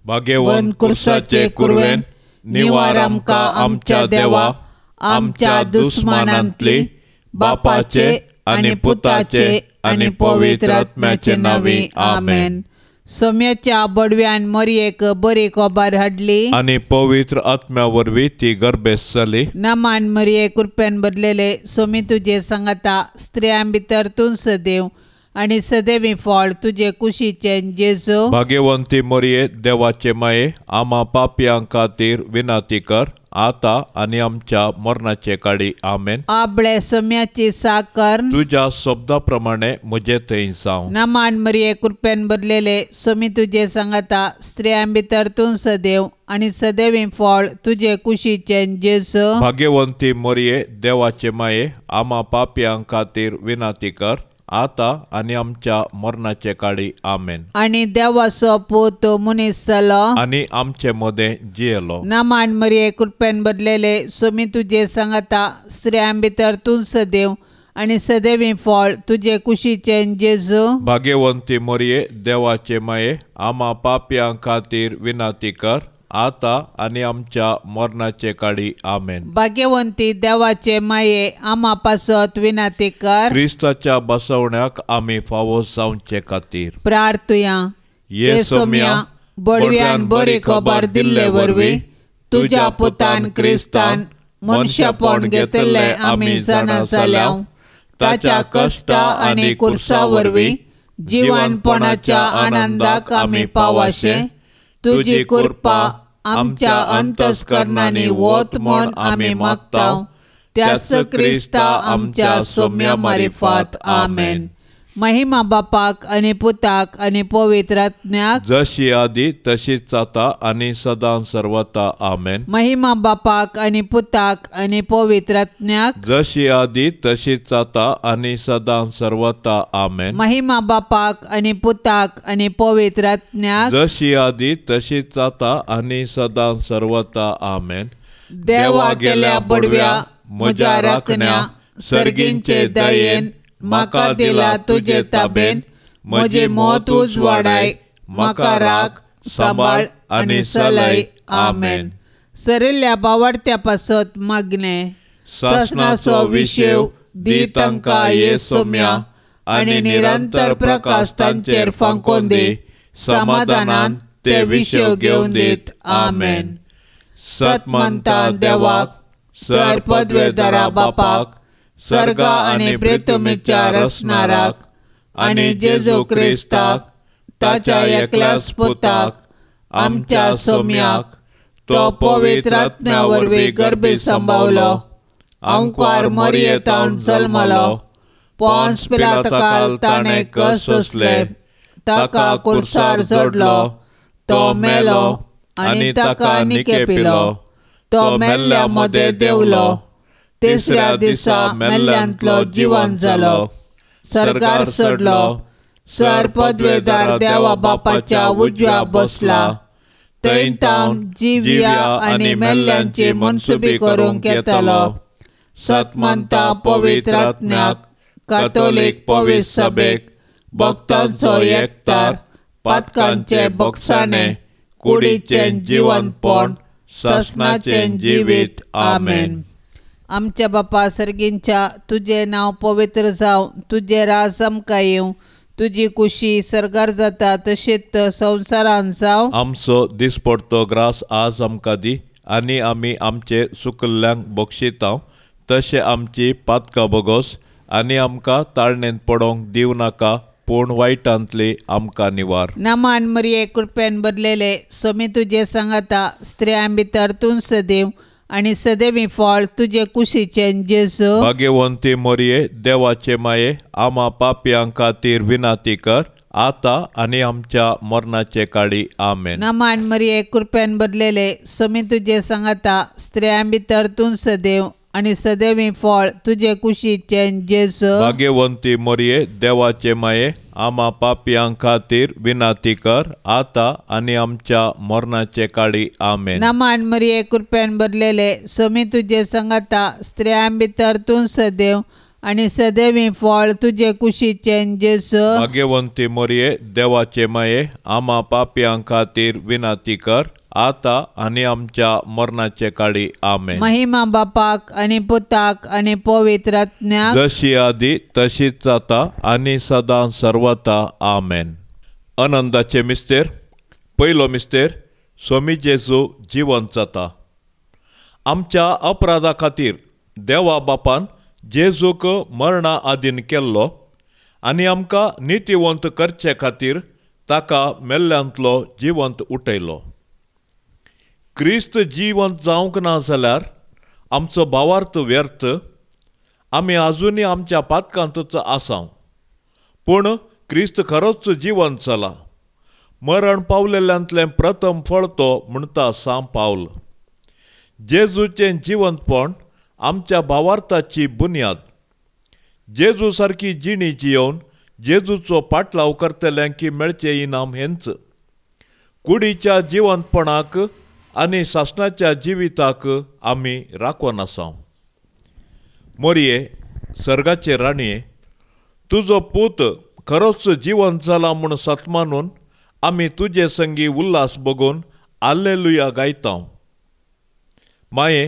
भाग्यवन कुर्साचे कुरवेन निवार आमकां आमच्या देवा आमच्या दुस्मानांतली बापाचे आनी पुताचे आनी पवित्र आत्म्याचे नावी आमेन। सोम्याच्या बडव्यान मरियेक बरी खबर हाडली आनी पवित्र आत्म्या वरवीं ती गर्भेस जाली। नमान मरिये कृपेन बदलेले सोमी तुझे सांगता स्त्रियां भितर तूं सदैव आनी सदैवी फळ तुझे कुशीचे जेजू। भाग्यवंती मरिये देवाचे माये आम्हा पापियां खातीर विनंती कर आता आनी आमच्या मरणाचे काळी आमेन। आपले सोम्याची साकर तुझ्या शब्दा प्रमाणे म्हजे थंय जावं। नमान मरिये कृपेन बदलेले सोमी तुझे सांगता स्त्रियां भितर तूं सदैव आनी सदैवी फळ तुझे कुशीचे जेजू। भाग्यवंती मरिये देवाचे माये आम्हा पापियां खातीर विनंती कर आता आनी आमच्या मरणाचे काळी आमेन। आनी देवाचो पूत मनीस जालो आनी आमचे मदें जियेलो। नमान मरिये कृपेन बदलेले सोमी तुझे सांगता स्त्रियां भितर तूं सदैव आनी सदैवी फळ तुझे कुशीचे जेजू। भाग्यवंती मरिये देवाचे माये आम्हा पापियां खातीर विनंती कर आता आनी आमच्या मरणाचे काळी आमेन। भाग्यवंती देवाचे माये आम्हा पासत विनंती कर क्रिस्ताच्या बसवण्याक आमी फावो जावचे खातीर प्रार्थुया। ये सोम्या बडव्यान बरी खबर दिल्ले वरवीं तुझ्या पुतान क्रिस्तान मनशापण घेतले आमी जाणा जाल्याव ताच्या कश्ट आनी कुर्सा वरवीं जिवनपणाच्या आनंदाक आमी पावाशे तुजी कृपा आमच्या अंतस्करणांनी वत म्हूण आमी मागताव त्यास क्रिस्ता आमच्या सोम्या मारिफात आमेन। महिमा बापाक आनी पुताक आनी पवित्र आत्म्याक जशी आदी तशीच आता आनी सदां सर्वता आमेन। महिमा बापाक आनी पुताक आनी पवित्र आत्म्याक जशी आदी तशीच आता आनी सदां सर्वता आमेन। महिमा बापाक आनी पुताक आनी पवित्र आत्म्याक जशी आदी तशीच आता आनी सदां सर्वता आमेन। देवा गेल्या बडव्या म्हज्या राखण्या सर्गींचे दयेन म्हाका दिला तुजे ताबेन म्हजे मोत उजवाडाय म्हाका राख सांबाळ आनी चलय आमेन। सरिल्ल्या बावडत्या पासत मागणे ससनाचो विशेव दी तांकां ये सोम्या आनी निरंतर प्रकाश तांचेर फांकोन दी समाधानान ते विशेव घेवन दीत आमेन। सतमंता देवाक सर पदवेदारा बापाक सर्गा आनी पृथ्वीच्या रचणाराक आनी जेजू क्रिस्ताक ताच्या एकल्याच पुताक आमच्या सोम्याक तो पवित्र आत्म्या वरवीं गर्भी सांबावलो ओंकार मरियेंतावन जल्मलो पोंस पिलाताकाल ताणें कस सोंसले ताका कुर्सार जोडलो तो मेलो आनी ताका निकेपिलो तो मेल्ल्या मदें देंवलो तिसऱ्या दिसा मेल्ल्यांतलो जिवन जालो सर्गार चडलो सर पदवेदार देवा बापाच्या उजव्या बसला थंय तावन जिव्या आनी मेल्ल्यांची मनसुबी करूंक येतालो। सतमंता पवित्र आत्म्याक कातोलीक पवित्र सभेक भक्तांचो एकठार पातकांचे बक्षाने कुडीचें जिवनपण ससनाचें जिवीत आमेन। आमच्या बापा सर्गींच्या तुझे नाव पवित्र जावं तुझे राज आमकां येवं तुजी कुशी सर्गार जाता तशीच संवसारांत जावं। आमचो दिसपडतो ग्रास आज आमकां दी आनी आमी आमचे सुकल्ल्यांक बक्षितांव तशें आमची पातकां बगोस आनी आमकां ताळणेंत पडोवंक दिवं नाका पूण वायटांतली आमकां निवार। नमान मरिये कृपेन बदलेले सोमी तुझे सांगता स्त्रियां भितर तूं सदैव आनी सदैवी फळ तुझे कुशीचे जेजू। भाग्यवंती मरिये देवाचे माये आम्हा पापियां खातीर विनंती कर आता आनी आमच्या मरणाचे काळी आमेन। नमान मरिये कृपेन बदलेले सोमी तुझे सांगता स्त्रियां भितर तूं सदैव आनी सदैवी फळ तुझे कुशीचे जेजू। भाग्यवंती मरिये देवाचे माये आम्हा पापियां खातीर विनंती कर आता आनी आमच्या मरणाचे काळी आमेन। नमान मरिये कृपेन बदलेले सोमी तुझे सांगता स्त्रियां भितर तूं सदैव आनी सदैवी फळ तुजे कुशीचें जेजू भाग्यवंती मोरये देवाचे माये आम्हा पापयां खातीर विनाती कर आता आनी आमच्या मरणाचे काळी आमेन. महिमा बापाक आनी पुताक आनी पवित्र आत्म्याक जशी आदी तशीच आता आनी सदां सर्वता आमेन. आनंदाचे मिस्तेर. पयलो मिस्तेर, स्वामी जेजू जिवंत जाता. आमच्या अपराधा खातीर देवा बापान जेजूक मरणा आदीन केल्लो आनी आमकां नितीवंत करचे खातीर ताका मेल्ल्यांतलो जिवंत उठयलो. क्रिस्त जिवंत जावंक ना जाल्यार आमचो भावार्थ व्यर्थ, आमी आजुनी आमच्या पातकांतच आसां. पूण क्रिस्त खरोच जिवंत जाला. मरण पावलेल्यांतलें प्रथम फळ तो म्हणटा सांत पावल. जेजूचें जिवंतपण आमच्या भावार्थाची बुन्याद. जेजू सारकी जिणी जियोवन जेजूचो पाटलाव करतल्यांक मेळचें इनाम हेंच. कुडीच्या जिवंतपणाक आनी सासणाच्या जिविताक आमी राखून आसां. मोरये, सर्गाचे राणये, तुजो पूत खरोच जिवंत जाला म्हूण सतमानून आमी तुजे संगी उल्हास बगून हाल्लेलुया गायता. माये,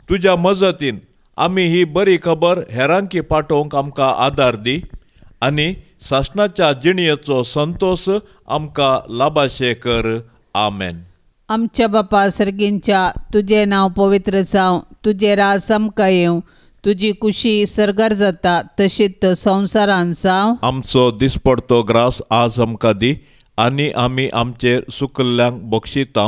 तुज्या मजतीन आमी ही बरी खबर हेरांकी पाठोवंक आमकां आदार दी आनी सासणाच्या जिणयेचो संतोष आमकां लाभाशे कर. आमेन. आमच्या बापा सर्गींच्या तुजें नांव पवित्र जावं, तुजें राज आमकां येवं, तुजी कुशी सर्गार जाता तशीच संवसारांत जावं. आमचो दिसपडतो ग्रास आज आमकां दी आनी आमी आमचेर सुकल्ल्यांक बक्षिता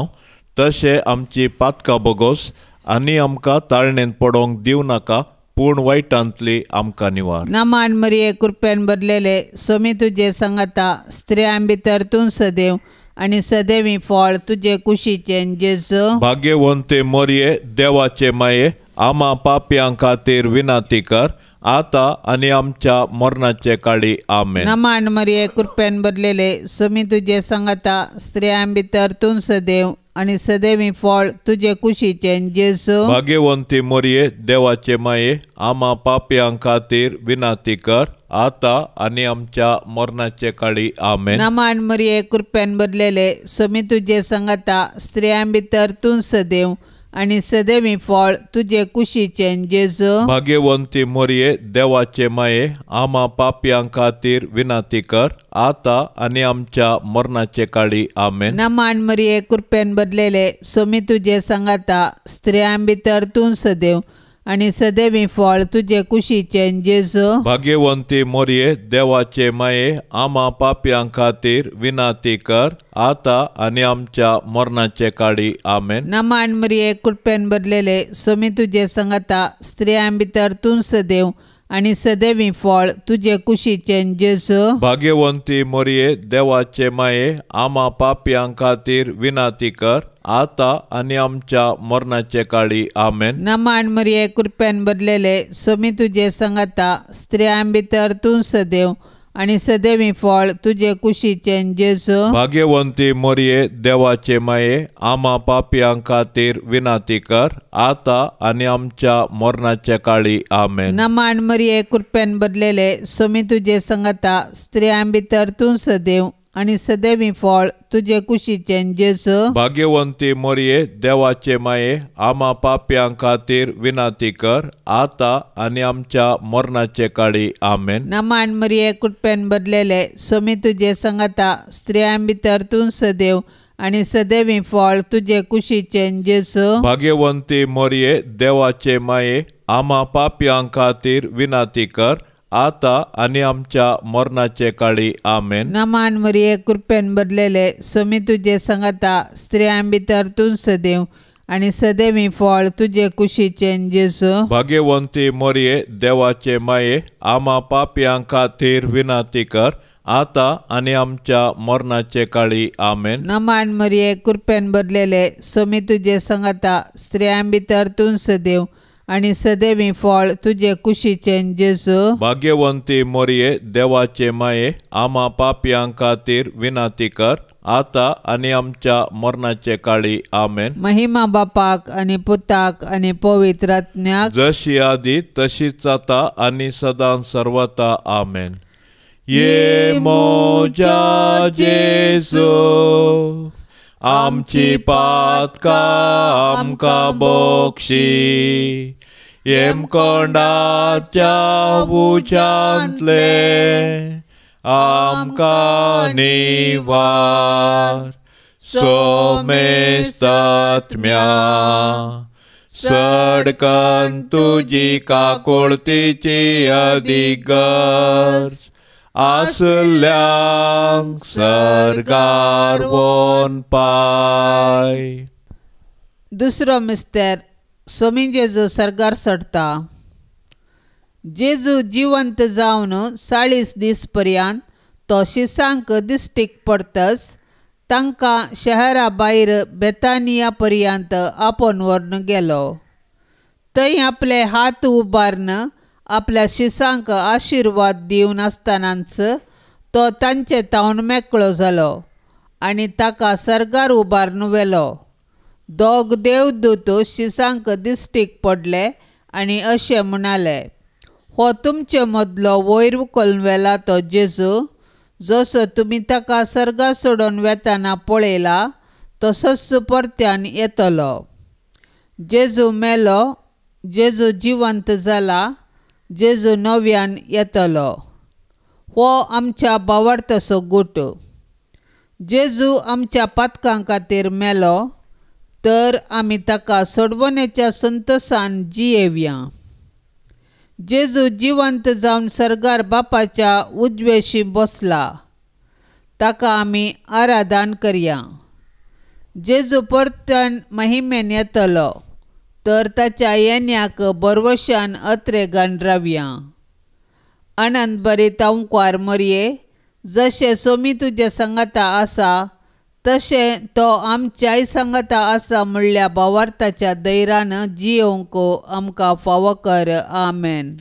तशें आमची पातकां बगोस आनी आमकां ताळणेन पडोवंक दिवं नाका, पूण वायटांतली आमकां निवार. नामान मरिये कृपेन भरलेले सोमी तुजे सांगाता स्त्रियां भितर तूं सदैव आनी सदैवी फळ तुजे कुशीचें जेजू. भाग्यवंते मोरये देवाचे माये आम्हा पापयां खातीर विनाती कर आता आनी आमच्या मरणाचे काळी आमेन. नामान मरिये कृपेन भरलेले सोमी तुजे सांगाता स्त्रियां भितर तूं सदैव आनी सदैवी फळ तुजे कुशीचें जेजू. भाग्यवंती मोरये देवाचे माये आम्हा पापयां खातीर विनाती कर आता आनी आमच्या मरणाचे काळी आमेन. नामान मरिये कृपेन भरलेले सोमी तुजे सांगाता स्त्रियां भितर तूं सदैव आनी सदैवी फळ तुजे कुशीचें जेजू. भाग्यवंती मोरये देवाचे माये आम्हा पापयां खातीर विनाती कर आता आनी आमच्या मरणाचे काळी आमेन. नामान मरिये कृपेन भरलेले सोमी तुजे सांगाता स्त्रियां भितर तूं सदैव आनी सदैवी फळ तुजे कुशीचें जेजू. भाग्यवंती मोरये देवाचे माये आम्हा पापयां खातीर विनाती कर आता आनी आमच्या मरणाचे काळी आमेन. नामान मरिये कृपेन भरलेले सोमी तुजे सांगाता स्त्रियां भितर तूं सदैव आनी सदैवी फळ तुजे कुशीचें जेजू. भाग्यवंती मोरये देवाचे माये आम्हा पापयां खातीर विनाती कर आता आनी आमच्या मरणाचे काळी आमेन. नामान मरिये कृपेन भरलेले सोमी तुजे सांगाता स्त्रियां भितर तूं सदैव आनी सदैवी फळ तुजे कुशीचें जेजू. भाग्यवंती मोरये देवाचे माये आम्हा पापयां खातीर विनाती कर आता आनी आमच्या मरणाचे काळी आमेन. नामान मरिये कृपेन भरलेले सोमी तुजे सांगाता स्त्रियां भितर तूं सदैव आनी सदैवी फळ तुजे कुशीचें जेजू. भाग्यवंती मोरये देवाचे माये आम्हा पापयां खातीर विनाती कर आता आनी आमच्या मरणाचे काळी आमेन. नामान मरिये कृपेन भरलेले सोमी तुजे सांगाता स्त्रियां भितर तूं सदैव आनी सदैवी फळ तुजे कुशीचें जेजू. भाग्यवंती मोरये देवाचे माये आम्हा पापयां खातीर विनाती कर आता आनी आमच्या मरणाचे काळी आमेन. नामान मरिये कृपेन भरलेले सोमी तुजे सांगाता स्त्रियां भितर तूं सदैव आनी सदैवी फळ तुजे कुशीचें जेजू. भाग्यवंती मोरये देवाचे माये आम्हा पापयां खातीर विनाती कर आता आनी आमच्या मरणाचे काळी आमेन. नामान मरिये कृपेन भरलेले सोमी तुजे सांगाता स्त्रियां भितर तूं सदैव आनी सदैवी फळ तुजे कुशीचें जेजू. भाग्यवंती मोरये देवाचे माये आम्हा पापयां खातीर विनाती कर आता आणि आमच्या मरणाचे काळी आमेन. महिमा बापाक आणि पुताक आणि पवित्र आत्म्याक, जशी आधी तशीच आता आणि सदां सर्वता आमेन. ये मोजा जेजू आमची पातका आमकां बोक्षी, येम कोंडाच्या उच्यांतले आमकां निवार. सोमेस्तात्म्या सडकन तुजी काकुळतीची अधिगर्ज आसल्यांक सरगार वोन पाय. दुसरो मिस्तेर सोमी जेजू सरगार सडटा. जेजू जिवंत जावन 40 दीस पर्यंत तो शिसांक दिश्टीक पडटस तांकां शहरा भायर बेतानिया पर्यंत आपोवन व्हरून गेलो. थंय आपले हात उबारून आपल्या शिसांक आशिर्वाद दिवन आसतनाच तो तांचे तावन मेकळो जालो आनी ताका सरगार उबारून व्हेलो. दोग देवदूत शिसांक दिश्टीक पडले आनी अशें म्हणाले, हो तुमचे मदलो वयर उखलून व्हेला तो जेजू, जसो तुमी ताका सर्गा सोडून वेताना पळयला तसोच परत्यान येतलो. जेजू मेलो, जेजू जिवंत जाला, जेजू नव्यान येतलो. हो आमच्या भावार्थाचो गुट. जेजू आमच्या पातकां खातीर मेलो तर आमी ताका सोडवणेच्या संतोशान जियेवया. जेजू जिवंत जावन सरगार बापाच्या उजवेशी बसला, ताका आमी आराधन करया. जेजू परतन महिमेन येतलो तर ताच्या येण्याक बरवशान अत्रेगान रावया. आनंद भरीत ओंकार मरये, जशें सोमी तुजे सांगाता आसा तशें तो आमच्याय सांगाता आसा म्हणल्या भावार्थाच्या धैर्यान जियोंक आमकां फावो कर. आमेन.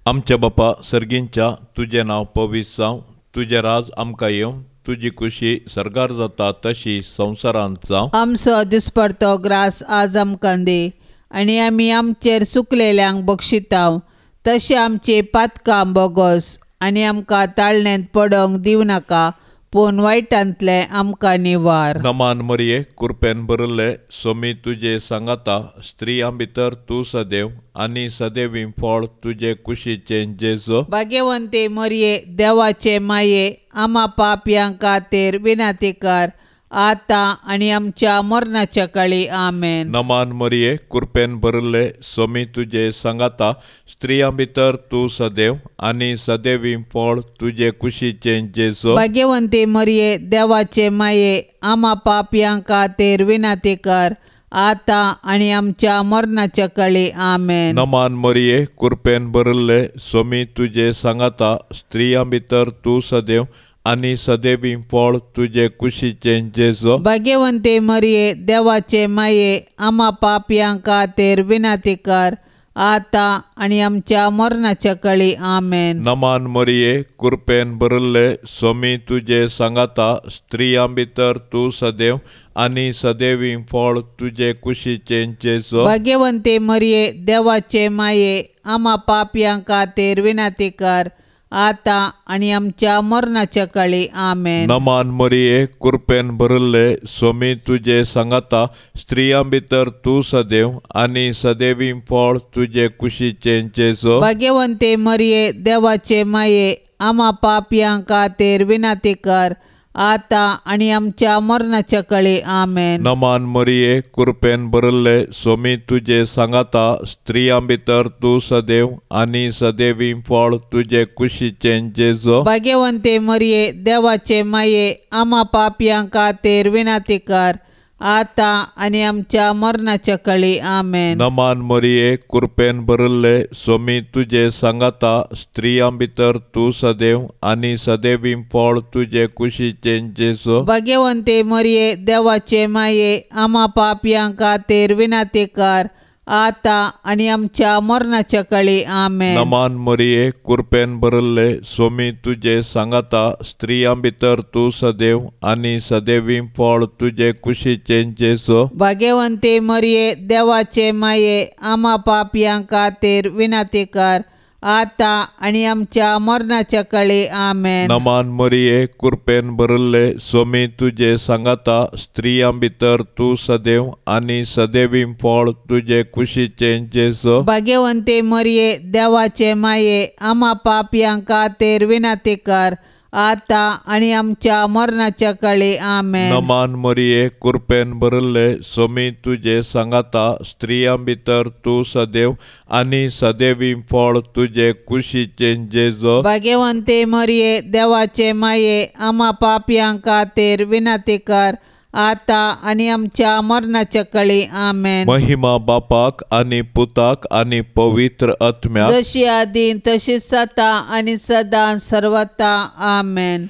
आमच्या बापा सर्गींच्या तुजें नांव पवित्र जावं, तुजें राज आमकां येवं, तुजी खुशी सरगार जाता तशी संवसारांत जावं. आमचो दिसपडतो ग्रास आज आमकां दी आनी आमी आमचेर चुकलेल्यांक बक्षितांव तशें आमची पातकां बोगोस आनी आमकां ताळणेंत पडोंक दिवं नाका, पूण वायटांतले आमकां निवार. नमान मरये, कृपेन भरिल्ले, सोमी तुजे सांगाता स्त्रियां भितर तूं सदैव आनी सदैवी फळ तुजे कुशीचें जेजू. भाग्यवंते मरये, देवाचे माये, आमा पापयां खातीर विनाती कर, आतां आनी आमच्या मरणाच्या काळी. आमेन. नमान मरये, कृपेन भरिल्ले, सोमी तुजे सांगाता स्त्रियां भितर तूं सदैव आनी सदैवी फळ तुजे कुशीचें जेजू. भाग्यवंते मरये, देवाचे माये, आमा पापयां खातीर विनाती कर, आतां आनी आमच्या मरणाच्या काळी. आमेन. नमान मरये, कृपेन भरिल्ले, सोमी तुजे सांगाता स्त्रियां भितर तूं सदैव आनी सदैवी फळ तुजे कुशीचें जेजू. भाग्यवंते मरये, देवाचे माये, आमा पापयां खातीर विनाती कर, आतां आनी आमच्या मरणाच्या काळी. आमेन. नमान मरये, कृपेन भरिल्ले, सोमी तुजे सांगाता स्त्रियां भितर तूं सदैव आनी सदैवी फळ तुजे कुशीचें जेजू. भाग्यवंते मरये, देवाचे माये, आमा पापयां खातीर विनाती कर, आतां आनी आमच्या मरणाच्या काळी. आमेन. नमान मरये, कृपेन भरिल्ले, सोमी तुजे सांगाता स्त्रियां भितर तूं सदैव आनी सदैवी फळ तुजे कुशीचें जेजू. भाग्यवंते मरये, देवाचे माये, आमा पापयां खातीर विनाती कर, आतां आनी आमच्या मरणाच्या काळी. आमेन. नमान मरये, कृपेन भरिल्ले, सोमी तुजे सांगाता स्त्रियां भितर तूं सदैव आनी सदैवी फळ तुजे कुशीचें जेजू. भाग्यवंते मरये, देवाचे माये, आमा पापयां खातीर विनाती कर, आतां आनी आमच्या मरणाच्या काळी. आमेन. नमान मरये, कृपेन भरिल्ले, सोमी तुजे सांगाता स्त्रियां भितर तूं सदैव आनी सदैवी फळ तुजे कुशीचें जेजू. भाग्यवंते मरये, देवाचे माये, आमा पापयां खातीर विनाती कर, आता आणि आमच्या मरणाच्या काळी आमेन. नमान मरिये कृपेन भरले स्वामी तुझे सांगाता स्त्रियां भितर तू सदैव आणि सदैवी फळ तुझे कुशीचे जेजो. भाग्यवंते मरिये देवाचे माये आम्हा पापयां खातीर विनंती कर आता आणि आमच्या मरणाच्या काळी आमेन. नमान मरिये कृपेन भरले स्वामी तुझे सांगाता स्त्रियां भितर तू सदैव आणि सदैवी फळ तुझे कुशीचे जेजो. भाग्यवंते मरिये देवाचे माये आम्हा पापयां खातीर विनंती कर आता आणि आमच्या मरणाच्या काळी आमेन. नमान मरिये कृपेन भरले स्वामी तुझे सांगाता स्त्रियां भितर तू सदैव आणि सदैवी फळ तुझे कुशीचे जेजो. भाग्यवंते मरिये देवाचे माये आम्हा पापयां खातीर विनंती कर आता आणि आमच्या मरणाच्या काळी आमेन. महिमा बापाक आणि पुताक आणि पवित्र आत्म्याक जशी आदीन तशीच आता आणि सदा सर्वता आमेन.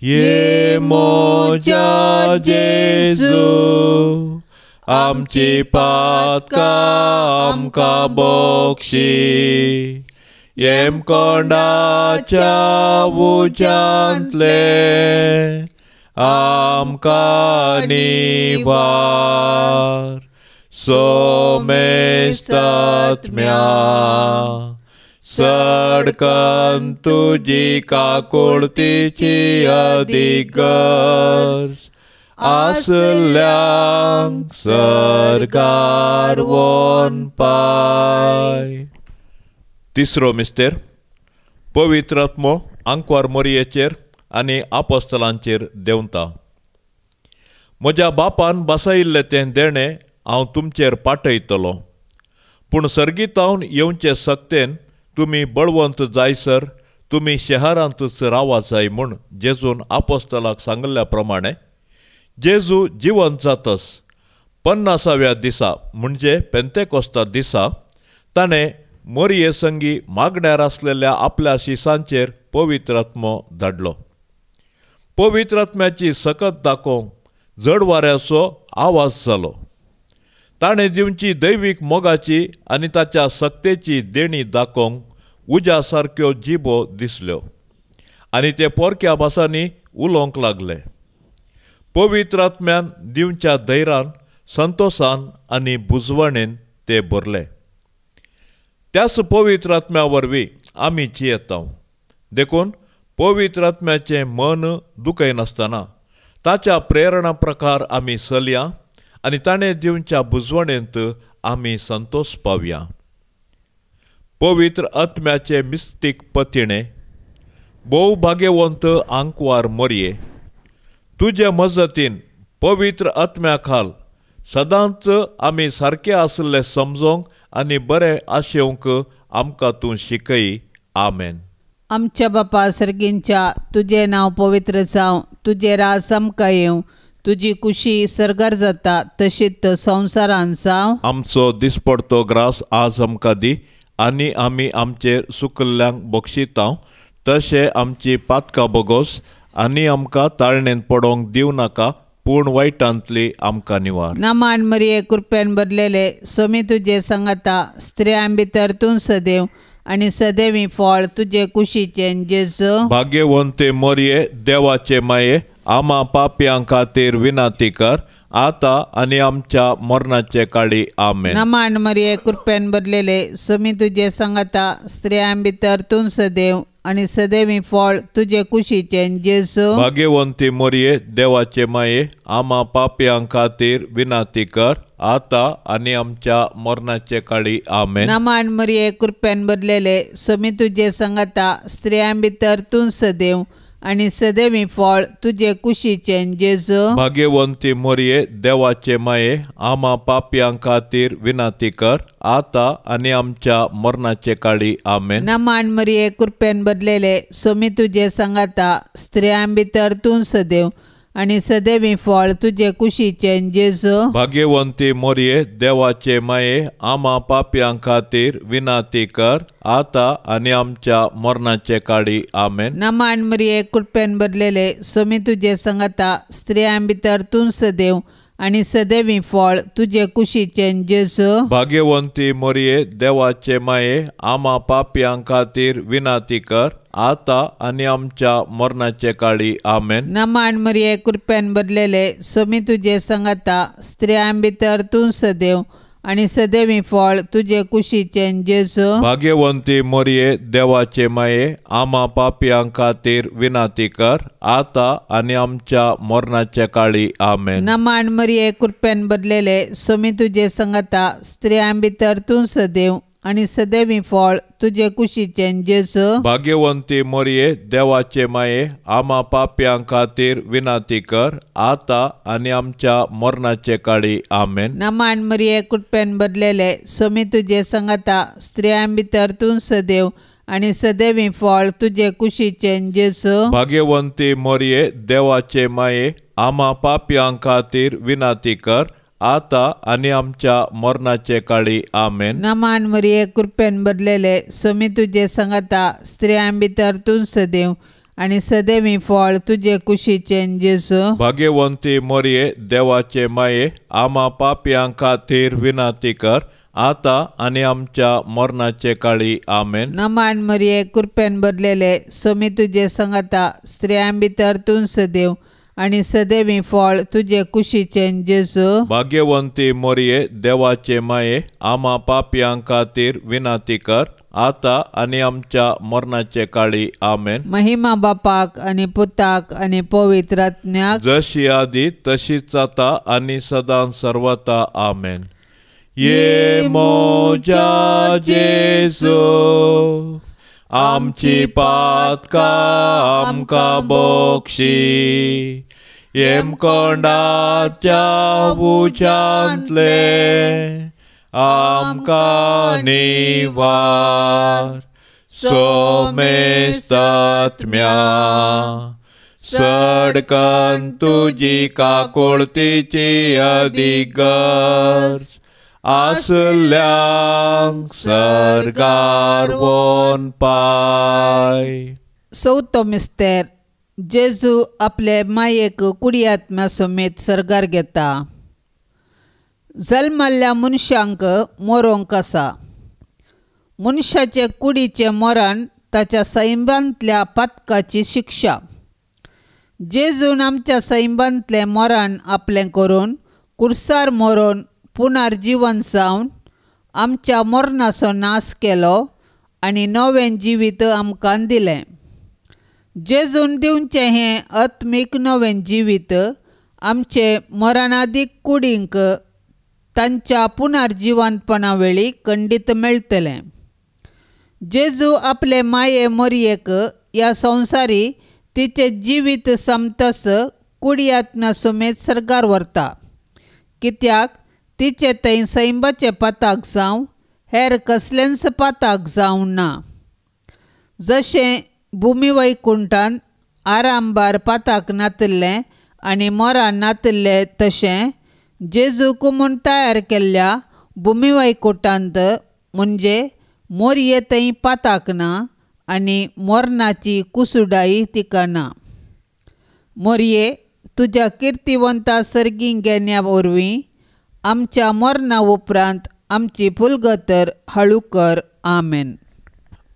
ये मोजा जेजू आमची पातका आमका बोक्षी येम कोंडाच्या उजांतले आमका निवार सोमेस्तात्म्या सडकन तुझी काकुळतीची अधिगर्ज आसल्यांक सरकार वोन पाय. तिसरो मिस्तेर पवित्र आत्मो आंकवार मोरयेचेर आनी आपोस्तलांचेर देंवता. म्हज्या बापान बसयिल्लें तें देणें हांव तुमचेर पाठयतलों. पूण सर्गीतावन येवचे सक्तेन तुमी बळवंत जायसर तुमी शहरांतच रावा जाय म्हूण जेजून आपोस्तलाक सांगल्या प्रमाणे जेजू जिवंत जातस 50व्या दिसा म्हणजे पेंतेकोस्ता दिसा ताणें मोरये संगी मागण्यार आसलेल्या आपल्या शिसांचेर पवित्र आत्मो धाडलो. पवित्र आत्म्याची सकत दाखोवंक जड वाऱ्याचो आवाज जालो. ताणें दिवची दैवीक मोगाची आनी ताच्या सक्तेची देणी दाखोवंक उज्या सारक्यो जिबो दिसल्यो आनी ते पोरक्या भासांनी उलोवंक लागले. पवित्र आत्म्यान दिवच्या धैर्यान संतोषान आनी बुजवणेन ते भरले. त्याच पवित्र आत्म्या वरवीं आमी जियेता देखून पवित्र आत्म्याचें मन दुखयनासतना ताच्या प्रेरणा प्रकार आमी चलया आनी ताणें दिवच्या बुजवणेंत आमी संतोष पावया. पवित्र आत्म्याचे मिस्तीक पतिणे भोव भाग्यवंत आंकवार मोरये, तुजे मजतीन पवित्र आत्म्या खाल सदांच आमी सारके आसले समजोंक आनी बरें आशेवंक आमकां तूं शिकय. आमेन. आमच्या बापा सर्गींच्या तुझे नाव पवित्र जावं, तुझे राज आमकां येवं, तुजी कुशी सरगार जाता तशीच संवसारान जावं. आमचो दिसपडतो ग्रास आज आमकां दी आनी आमी आमचेर सुकल्ल्यांक बक्षितांव तशें आमची पातकां बोगोस आनी आमकां ताळणेन पडोवंक दिवं नाका पूण वायटांतली आमकां निवार. नामान मरिये कृपेन भरलेले सोमी तुजे सांगाता स्त्रियां भितर तूं सदैव आनी सदैवी फळ तुजे कुशीचे जेजू. भाग्यवंते मोरये देवाचे माये आम्हा पापयां खातीर विनंती कर आता आनी आमच्या मरणाचे काळी. आमेन. नामान मरिये कृपेन भरलेले सोमी तुजे सांगाता स्त्रियां भितर तूं सदैव आनी सदैवी फळ तुजे कुशीचे जेजू. भाग्यवंती मोरये देवाचे माये आम्हा पापयां खातीर विनंती कर आता आनी आमच्या मरणाचे काळी. आमेन. नामान मरिये कृपेन भरलेले सोमी तुजे सांगाता स्त्रियां भितर तूं सदैव आनी सदैवी फळ तुजे कुशीचे जेजू. भाग्यवंती मोरये देवाचे माये आम्हा पापयां खातीर विनंती कर आता आनी आमच्या मरणाचे काळी. आमेन. नामान मरिये कृपेन भरलेले सोमी तुजे सांगाता स्त्रियां भितर तूं सदैव आनी सदैवी फळ तुजे कुशीचे जेजू. भाग्यवंती मोरये देवाचे माये आम्हा पापयां खातीर विनंती कर आता आनी आमच्या मरणाचे काळी. आमेन. नामान मरिये कृपेन भरलेले सोमी तुजे सांगाता स्त्रियां भितर तूं सदैव आणि सदैवी फळ तुझे कुशीचें जेजू भाग्यवंती मोरये देवाचे माये आम्हा पापयां खातीर विनाती कर आता आणि आमच्या मरणाचे काळी आमेन. नमान मरिये कृपेन भरलेले सोमी तुझे संगता स्त्रियां भितर तूं सदैव आणि सदैवी फळ तुझे कुशीचें जेजू भाग्यवंती मोरये देवाचे माये आम्हा पापयां खातीर विनाती कर आता आणि आमच्या मरणाचे काळी आमेन. नमान मरिये कृपेन भरलेले सोमी तुझे संगता स्त्रियां भितर तूं सदैव आणि सदैवी फळ तुझे कुशीचें जेजू भाग्यवंती मोरये देवाचे माये आम्हा पापयां खातीर विनाती कर आता आणि आमच्या मरणाचे काळी आमेन. नमान मरिये कृपेन भरलेले सोमी तुझे संगता स्त्रियां भितर तूं सदैव आणि सदैवी फळ तुझे कुशीचें जेजू भाग्यवंती मोरये देवाचे माये आम्हा पापयां खातीर विनाती कर आता आणि आमच्या मरणाचे काळी आमेन. नमान मरिये कृपेन भरलेले सोमी तुझे संगता स्त्रियां भितर तूं सदैव आणि सदैवी फळ तुझे कुशीचें जेजू भाग्यवंती मोरये देवाचे माये आम्हा पापयां खातीर विनाती कर आता आणि आमच्या मरणाचे काळी आमेन. नमान मरिये कृपेन भरलेले सोमी तुझे संगता स्त्रियां भितर तूं सदैव आणि सदैवी फळ तुझे कुशीचें जेजू भाग्यवंती मोरये देवाचे माये आम्हा पापयां खातीर विनाती कर आता आणि आमच्या मरणाचे काळी आमेन. महिमा बापाक आणि पुताक आणि पवित्र आत्म्याक जशी आदी तशीच आता आणि सदां सर्वता आमेन. ये मोजा जेजू आमची पातका आमकां बोक्षी येम कोंडाच्या उच्यांतले आमकां निवार सोमेस्तात्म्या सडकन तुजी काकुळतीची अधिगर्ज आसल्यांक सरकार वोन पाय. चवथो मिस्तेर जेजू आपले मायेक कुडी आत्म्या समेत सर्गार घेता. जल्माल्ल्या मनशांक मरोंक आसा. मनशाचे कुडीचे मरण ताच्या सैमांतल्या पातकाची शिक्षा. जेजून आमच्या सैमांतलें मरण आपलें करून कुर्सार मरून पुनर्जीवन जावन आमच्या मरणाचो नाश केलो आनी नवें जिवीत आमकां दिलें. जेजून दिवचें हें आत्मीक नवें जिवीत आमचे मरणादीक कुडींक तांच्या पुनर्जीवनपणा वेळी खंडीत मेळटलें. जेजू आपले माये मरयेक ह्या संवसारी तिचे जिवीत समतस कुडी आत्म्या समेत सर्गार व्हरता. कित्याक तिचे थंय सैमाचे पाताक जावं हेर कसलेंच पाताक जावं ना. जशें भुमी वैकुंठांत आरामबार पाताक नातल्लें आनी मरण नातल्लें तशें जेजूक म्हूण तयार केल्ल्या भुमी वैकुंठांत म्हणजे मोरये थंय पाताक ना आनी मरणाची कुसुडाई तिका ना. मोरये तुज्या किर्तिवंता सर्गींक घेण्या वरवीं आमच्या मरणा उपरांत आमची फुलगतर हळू कर. आमेन.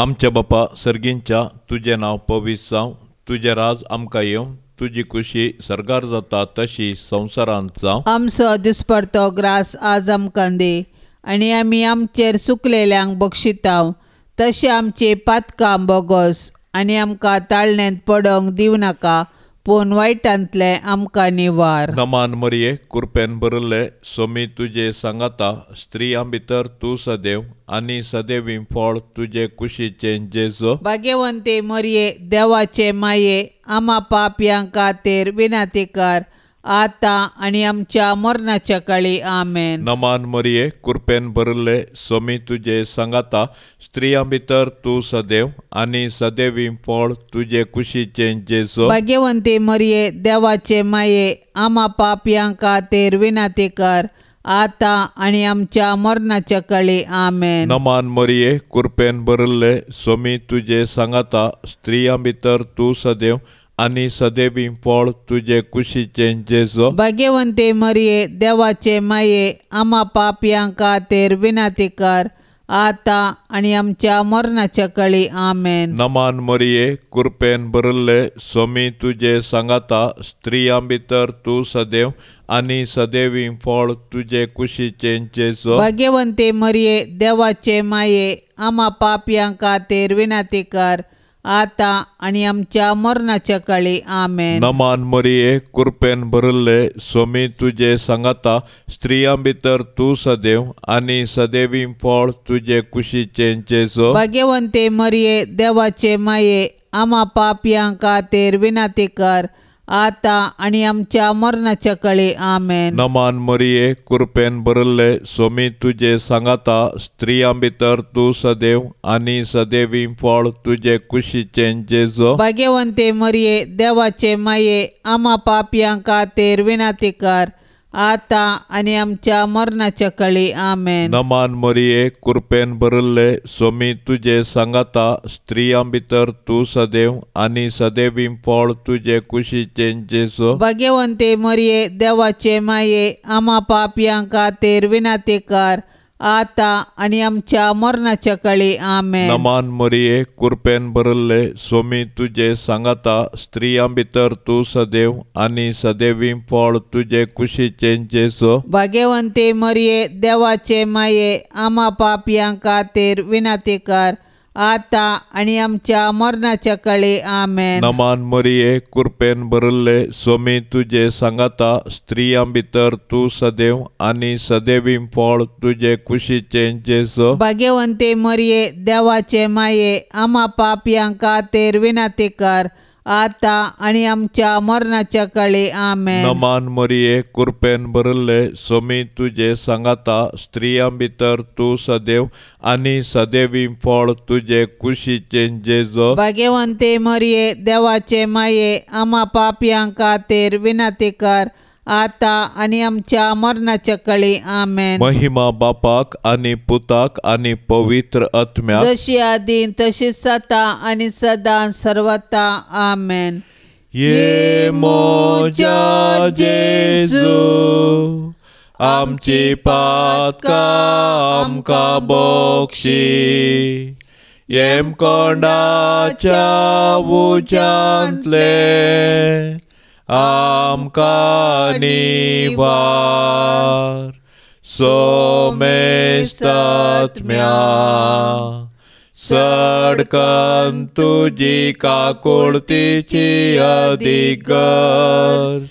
आमच्या बापा सर्गींच्या तुझें नांव पवित्र जावं. तुजें राज आमकां येवं. तुजी खुशी सर्गार जाता तशी संवसारांत जावं. आमचो दिसपडतो ग्रास आज आमकां दे आनी आमी आमचेर चुकलेल्यांक बक्षितांव तशें आमची पातकां बोगोस आनी आमकां ताळण्यांत पडोंक दिवं नाका पूण वायटांतले आमकां निवार. नमान मरिये कृपेन भरले सोमी तुजे सांगाता स्त्रियां भितर तूं सदैव आनी सदैवी फळ तुजे कुशीचें जेजू. भाग्यवंते मरिये देवाचे माये आम्हा पापयां खातीर विनाती कर आता आनी आमच्या मरणाच्या काळी. आमेन. नमान मरिये कृपेन भरले सोमी तुजे सांगाता स्त्रियां भितर तूं सदैव आनी सदैवी फळ तुजे कुशीचें जेजू. भाग्यवंते मरिये देवाचे माये आम्हा पापयां खातीर विनाती कर आता आनी आमच्या मरणाच्या काळी. आमेन. नमान मरिये कृपेन भरले सोमी तुजे सांगाता स्त्रियां भितर तूं सदैव आनी सदैवी फळ तुजे कुशीचे जेजो. भाग्यवंते मरिये देवाचे माये आम्हा पापयां खातीर विनंती कर आता आनी आमच्या मरणाच्या काळी आमेन. नमान मरिये कृपेन भरले स्वामी तुजे सांगाता स्त्रियां भितर तूं सदैव आनी सदैवी फळ तुजे कुशीचे जेजो. भाग्यवंते मरिये देवाचे माये आम्हा पापयां खातीर विनंती कर आता आनी आमच्या मरणाच्या काळी आमेन. नमान मरिये कृपेन भरले स्वामी तुजे सांगाता स्त्रियां भितर तूं सदैव आनी सदैवी फळ तुजे कुशीचे जेजो. भाग्यवंते मरिये देवाचे माये आम्हा पापयां खातीर विनंती कर आता आनी आमच्या मरणाच्या काळी आमेन. नमान मरिये कृपेन भरले स्वामी तुजे सांगाता स्त्रियां भितर तूं सदैव आनी सदैवी फळ तुजे कुशीचे जेजो. भाग्यवंते मरिये देवाचे माये आम्हा पापयां खातीर विनंती कर आता आनी आमच्या मरणाच्या काळी आमेन. नमान मरिये कृपेन भरले स्वामी तुजे सांगाता स्त्रियां भितर तूं सदैव आनी सदैवी फळ तुजे कुशीचे जेजो. भाग्यवंते मरिये देवाचे माये आम्हा पापयां खातीर विनंती कर आता आनी आमच्या मरणाच्या काळी आमेन. नमान मरिये कृपेन भरले स्वामी तुजे सांगाता स्त्रियां भितर तूं सदैव आनी सदैवी फळ तुजे कुशीचे जेजो. भाग्यवंते मरिये देवाचे माये आम्हा पापयां खातीर विनंती कर आता आनी आमच्या मरणाच्या काळी आमेन. नमान मरिये कृपेन भरले स्वामी तुजे सांगाता स्त्रियां भितर तूं सदैव आनी सदैवी फळ तुजे कुशीचे जेजो. भाग्यवंते मरिये देवाचे माये आम्हा पापयां खातीर विनंती कर आता आनी आमच्या मरणाच्या काळी आमेन. नमान मरिये कृपेन भरले स्वामी तुजे सांगाता स्त्रियां भितर तूं सदैव आनी सदैवी फळ तुजे कुशीचे जेजो. भाग्यवंते मरिये देवाचे माये आम्हा पापयां खातीर विनंती कर आता आनी आमच्या मरणाच्या काळी आमेन. महिमा बापाक आनी पुताक आनी पवित्र आत्म्याक जशी आदीं तशीच आता आनी सदां सर्वता आमेन. ये मोजा जेजू आमची पातकां आमकां बोक्षी येम कोंडाच्या उजांतले आमकां निवार सोमेस्तात्म्या सडकन तुजी काकुळतीची अधिगर्ज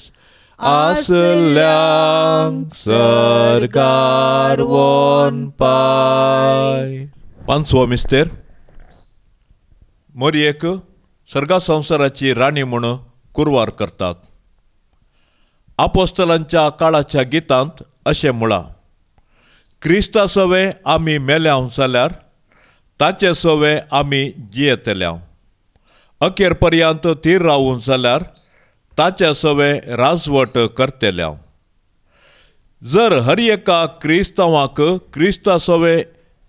आसल्यांक सरकार वोन पाय. पांचवो मिस्तेर मरियेक सर्गा संवसाराची राणी म्हणून कुरवार करतात. आपोस्तलांच्या काळाच्या गितांत अशें म्हळां, क्रिस्ता सवे आमी मेल्याव जाल्यार ताचे सवे आमी जियेतल्याव. अखेर पर्यंत थीर रावूं जाल्यार ताचे सवे राजवट करतल्याव. जर हर एका क्रिस्तांवाक क्रिस्ता सवे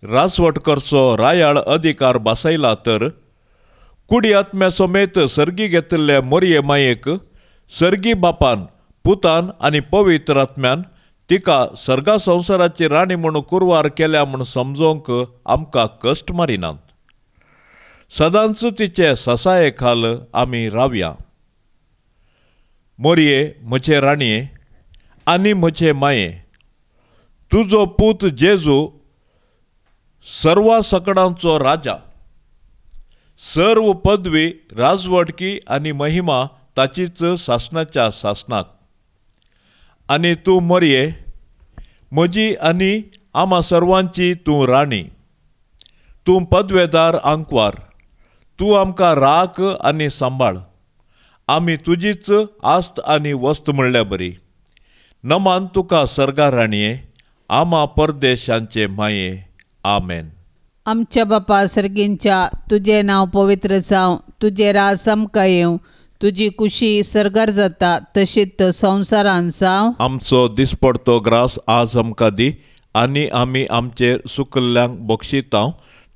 राजवट करचो रायाळ अधिकार बसयला तर कुडी आत्म्या समेत सर्गी घेतिल्ले मोरये मायेक सर्गी बापान पुतान आनी पवित्र आत्म्यान तिका सर्गा संवसाराची राणी म्हणून कुरवार केल्या म्हूण समजोवंक आमकां कश्ट मारिनात. सदांच तिचे ससाये खाल आमी रावया. मोरये म्हजे राणये आनी म्हजे माये, तुजो पूत जेजू सर्वा सकडांचो राजा, सर्व पदवी राजवटकी आनी महिमा ताचीच शासनाच्या शासनाक. आनी तूं मोरये म्हजी आनी आम्हा सर्वांची तूं राणी. तूं पदवेदार आंकवार, तूं आमकां राख आनी सांबाळ. आमी तुजीच आस्त आनी वस्त म्हणल्या बरी. नमान तुका सर्गा राणये, आम्हा परदेशांचे माये. आमेन. आमच्या बापा सर्गींच्या तुझे नाव पवित्र जावं, तुझे राज आमकां येवं, तुजी कुशी सरगार जाता तशीच संवसारान जावं. आमचो दिसपडतो ग्रास आज आमकां दी आनी आमी आमचेर सुकल्ल्यांक बक्षितांव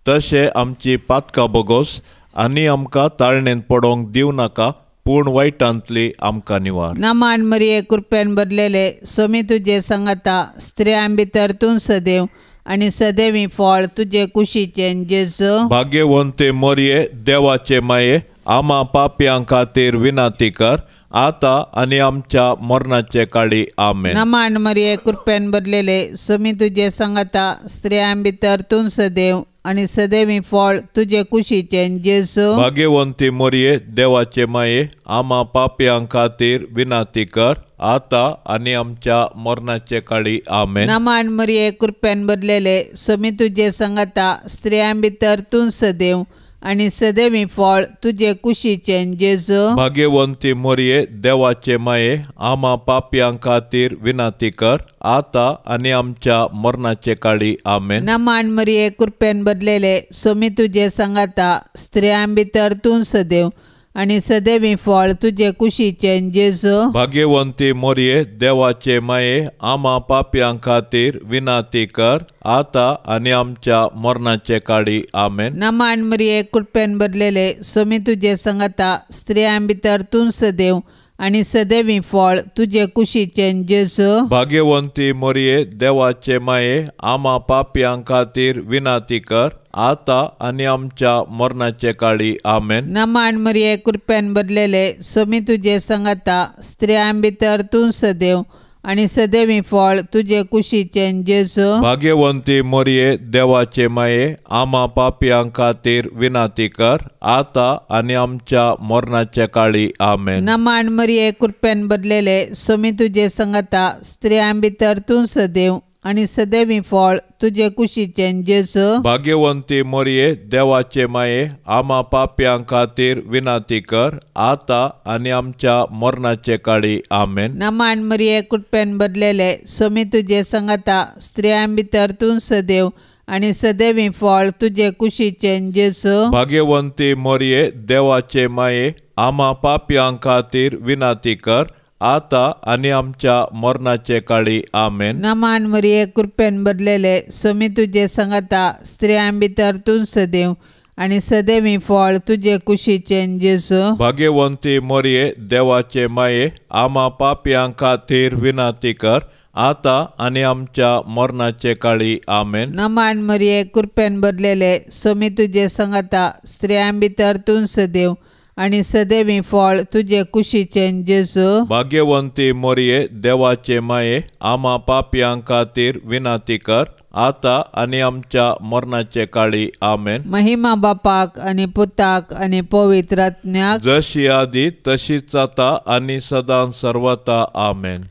तशें आमची पातकां बोगोस आनी आमकां ताळणेन पडोंक दिवं नाका, पूण वायटांतली आमकां निवार. नमान मरिये कृपेन भरलेले सोमी तुजे संगता स्त्रियां भितर तूं सदैव आनी सदैवी फळ तुजे कुशीचे जेजू. भाग्यवंते मोरये देवाचे माये आम्हा पापयां खातीर विनाती कर आता आनी आमच्या मरणाचे काळी आमेन. नमान मरिये कृपेन भरलेले सोमी तुजे संगता स्त्रियां भितर तूं सदैव आनी सदैवी फळ तुजे कुशीचे जेजू. भाग्यवंती मोरये देवाचे माये आम्हा पापयां खातीर विनाती कर आता आनी आमच्या मरणाचे काळी आमेन. नमान मरिये कृपेन भरलेले सोमी तुजे संगता स्त्रियां भितर तूं सदैव आनी सदैवी फळ तुजे कुशीचे जेजू. भाग्यवंती मोरये देवाचे माये आम्हा पापयां खातीर विनाती कर आता आनी आमच्या मरणाचे काळी आमेन. नमान मरिये कृपेन भरलेले सोमी तुजे संगता स्त्रियां भितर तूं सदैव आनी सदैवी फळ तुजे कुशीचे जेजू. भाग्यवंती मोरये देवाचे माये आम्हा पापयां खातीर विनाती कर आता आनी आमच्या मरणाचे काळी आमेन. नमान मरिये कृपेन भरलेले सोमी तुजे संगता स्त्रियां भितर तूं सदैव आनी सदैवी फळ तुजे कुशीचे जेजू. भाग्यवंती मोरये देवाचे माये आम्हा पापयां खातीर विनाती कर आता आनी आमच्या मरणाचे काळी आमेन. नमान मरिये कृपेन भरलेले सोमी तुजे संगता स्त्रियां भितर तूं सदैव आनी सदैवी फळ तुजे कुशीचे जेजू. भाग्यवंती मोरये देवाचे माये आम्हा पापयां खातीर विनाती कर आता आनी आमच्या मरणाचे काळी आमेन. नमान मरिये कृपेन भरलेले सोमी तुजे संगता स्त्रियां भितर तूं सदैव आनी सदैवी फळ तुजे कुशीचे जेजू. भाग्यवंती मोरये देवाचे माये आम्हा पापयां खातीर विनाती कर आता आनी आमच्या मरणाचे काळी आमेन. नमान मरिये कृपेन भरलेले सोमी तुजे संगता स्त्रियां भितर तूं सदैव आनी सदैवी फळ तुजे कुशीचे जेजू. भाग्यवंती मोरये देवाचे माये आम्हा पापयां खातीर विनाती कर आता आनी आमच्या मरणाचे काळी आमेन. नमान मरिये कृपेन भरलेले सोमी तुजे संगता स्त्रियां भितर तूं सदैव आनी सदैवी फळ तुजे कुशीचे जेजू. भाग्यवंती मोरये देवाचे माये आम्हा पापयां खातीर विनाती कर आता आनी आमच्या मरणाचे काळी आमेन. नमान मरिये कृपेन भरलेले सोमी तुजे संगता स्त्रियां भितर तूं सदैव आनी सदैवी फळ तुजे कुशीचे जेजू. भाग्यवंती मोरये देवाचे माये आम्हा पापयां खातीर विनाती कर आता आनी आमच्या मरणाचे काळी आमेन. महिमा बापाक आनी पुताक आनी पवित्र आत्म्याक जशी आदी तशीच आता आनी सदां सर्वता आमेन.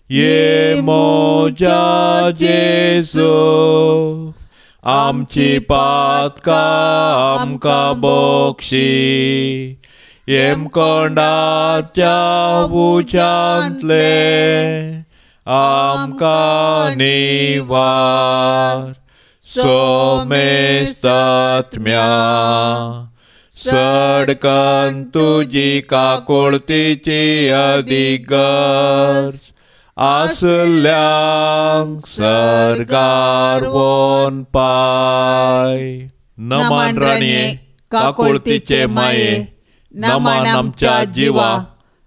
ये मोजा जेजू आमची पातकां आमकां बोक्षी येम कोंडाच्या उच्यांतले आमकां निवार सोमेस्त आत्म्या सडकन तुजी काकुळतीची अधिगर्ज आसल्यांक सरकार वोन पाय. नमान राणये काकुळतीचे माये नमान आमच्या जिवा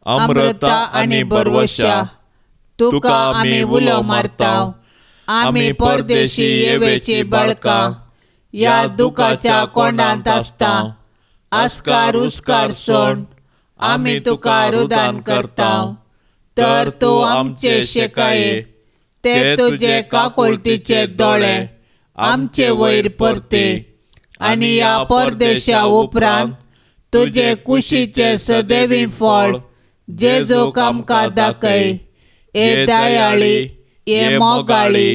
अमृता आनी बरवशा तुका आमी उलो मारताव. आमी परदेशी येवेची बाळकां या दुखाच्या कोंडांत आसता. आस्कार उस्कार सोड आमी तुका रुदान करताव. तर तूं आमचे शेकाये ते तुजे काकुळतीचे दोळे आमचे वयर परते आनी या परदेशा उपरांत तुजे कुशीचे सदैवी फळ जेजूक आमकां दाखय. ए दयाळी ए मोगाळी